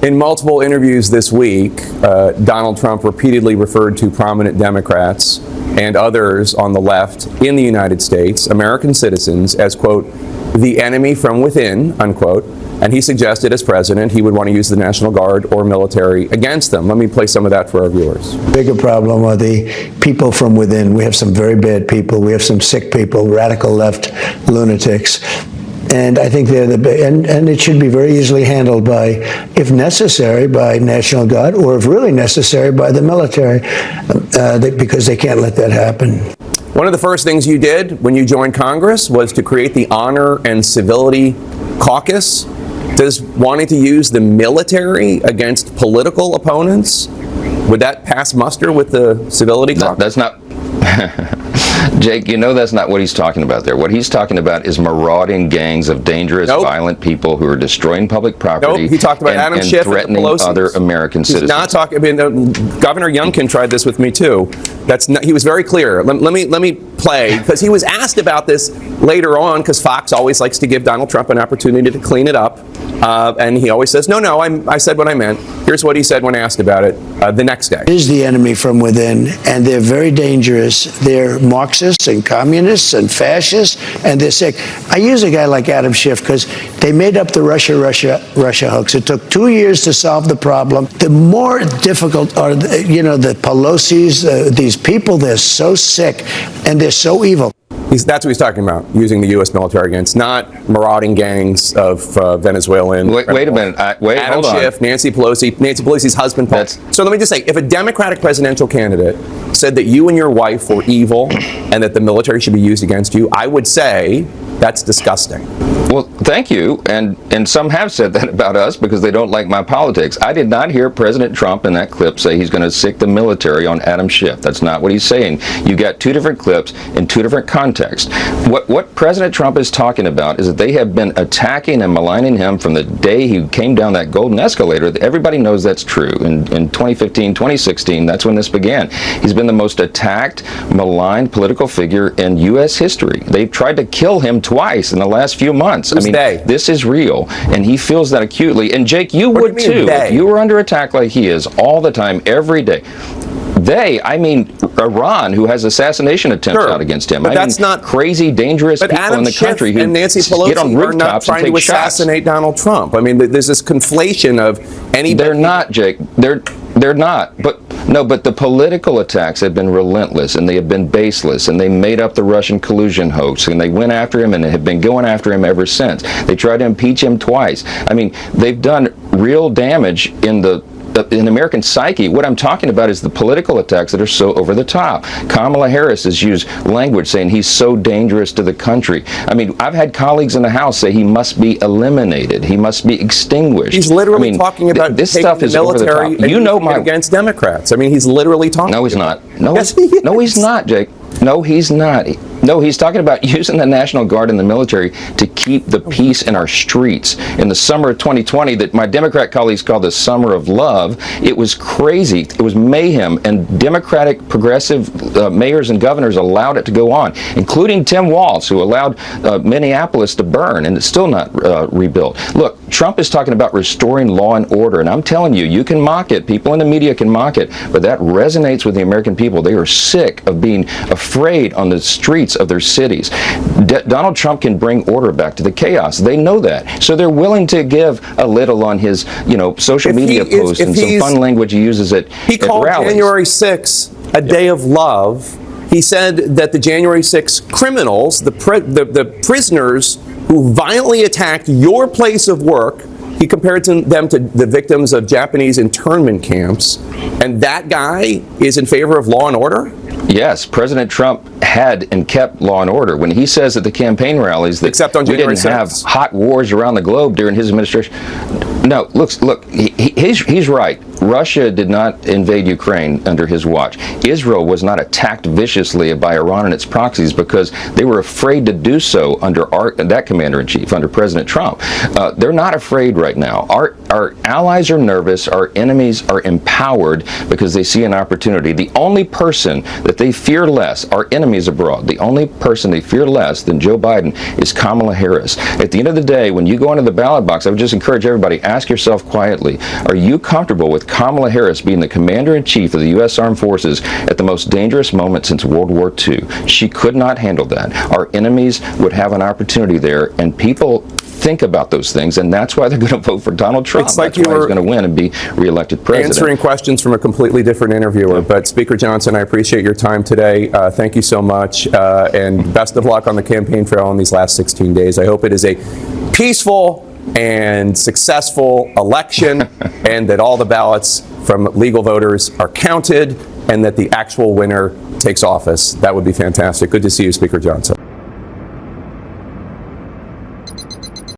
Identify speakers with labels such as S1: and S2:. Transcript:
S1: In multiple interviews this week, Donald Trump repeatedly referred to prominent Democrats and others on the left in the United States, American citizens, as, quote, the enemy from within, unquote. And he suggested, as president, he would want to use the National Guard or military against them. Let me play some of that for our viewers.
S2: Bigger problem are the people from within. We have some very bad people. We have some sick people, radical left lunatics. And I think they're and it should be very easily handled by, if necessary, by National Guard, or if really necessary, by the military, because they can't let that happen.
S1: One of the first things you did when you joined Congress was to create the Honor and Civility Caucus. Does wanting to use the military against political opponents, would that pass muster with the Civility Caucus?
S3: That's not... Jake, you know that's not what he's talking about there. What he's talking about is marauding gangs of dangerous, violent people who are destroying public property.
S1: He talked about Adam Schiff
S3: threatening other American citizens.
S1: He's not talking. I mean, Governor Youngkin tried this with me too. That's not, he was very clear. Let me play, because he was asked about this later on, because Fox always likes to give Donald Trump an opportunity to clean it up, and he always says, no, I said what I meant. Here's what he said when asked about it the next day.
S2: It is the enemy from within, and they're very dangerous. They're Marxists and communists and fascists, and they're sick. I use a guy like Adam Schiff because they made up the Russia hoax. It took 2 years to solve the problem. The more difficult are, the Pelosi's, these people, they're so sick and they're so evil.
S1: That's what he's talking about, using the U.S. military against, not marauding gangs of Venezuelan.
S3: Wait a minute.
S1: Adam Schiff, Nancy Pelosi's husband, Paul. So let me just say, if a Democratic presidential candidate said that you and your wife were evil and that the military should be used against you, I would say that's disgusting.
S3: Well, thank you. And some have said that about us because they don't like my politics. I did not hear President Trump in that clip say he's going to sic the military on Adam Schiff. That's not what he's saying. You got two different clips in two different contexts. What President Trump is talking about is that they have been attacking and maligning him from the day he came down that golden escalator. Everybody knows that's true. In 2015, 2016, that's when this began. He's been the most attacked, maligned political figure in U.S. history. They've tried to kill him twice in the last few months. This is real, and he feels that acutely. And Jake, you would too. If you were under attack like he is all the time, every day. I mean Iran, who has assassination attempts out against him.
S1: But that's not
S3: crazy, dangerous people
S1: Adam
S3: in the
S1: Schiff
S3: country who
S1: and Nancy Pelosi
S3: get on
S1: are not
S3: rooftops and
S1: trying to assassinate Donald Trump. I mean, there's this conflation of anybody.
S3: They're not, Jake. They're not. But the political attacks have been relentless, and they have been baseless, and they made up the Russian collusion hoax, and they went after him and have been going after him ever since. They tried to impeach him twice. I mean, they've done real damage in the American psyche. What I'm talking about is the political attacks that are so over the top. Kamala Harris has used language saying he's so dangerous to the country. I mean, I've had colleagues in the House say he must be eliminated. He must be extinguished.
S1: He's literally talking about
S3: this stuff is over the top.
S1: You know, against Democrats. I mean, he's literally talking.
S3: No, he's not.
S1: Yes, he is.
S3: No, he's not, Jake. No, he's not. No, he's talking about using the National Guard and the military to keep the peace in our streets. In the summer of 2020, that my Democrat colleagues call the summer of love, it was crazy. It was mayhem, and Democratic progressive mayors and governors allowed it to go on, including Tim Walz, who allowed Minneapolis to burn, and it's still not rebuilt. Look, Trump is talking about restoring law and order, and I'm telling you, you can mock it. People in the media can mock it, but that resonates with the American people. They are sick of being afraid on the streets of their cities. Donald Trump can bring order back to the chaos. They know that. So they're willing to give a little on his, social media posts and some fun language he uses at rallies.
S1: He called January 6th a day of love. He said that the January 6th criminals, the prisoners who violently attacked your place of work, he compared them to the victims of Japanese internment camps. And that guy is in favor of law and order?
S3: Yes, President Trump had and kept law and order. When he says at the campaign rallies that
S1: Except on January 6th.
S3: We didn't have hot wars around the globe during his administration. No, look, he's right. Russia did not invade Ukraine under his watch. Israel was not attacked viciously by Iran and its proxies because they were afraid to do so under that commander-in-chief, under President Trump. They're not afraid right now. Our allies are nervous, our enemies are empowered because they see an opportunity. The only person that they fear less, our enemies abroad, the only person they fear less than Joe Biden is Kamala Harris. At the end of the day, when you go into the ballot box, I would just encourage everybody, ask yourself quietly, are you comfortable with Kamala Harris being the commander-in-chief of the U.S. Armed Forces at the most dangerous moment since World War II? She could not handle that. Our enemies would have an opportunity there, and people think about those things, and that's why they're going to vote for Donald Trump.
S1: It's like
S3: that's why
S1: you
S3: he's
S1: were
S3: going to win and be reelected president.
S1: answering questions from a completely different interviewer. But Speaker Johnson, I appreciate your time today. Thank you so much, and best of luck on the campaign trail in these last 16 days. I hope it is a peaceful and successful election, and that all the ballots from legal voters are counted, and that the actual winner takes office. That would be fantastic. Good to see you, Speaker Johnson.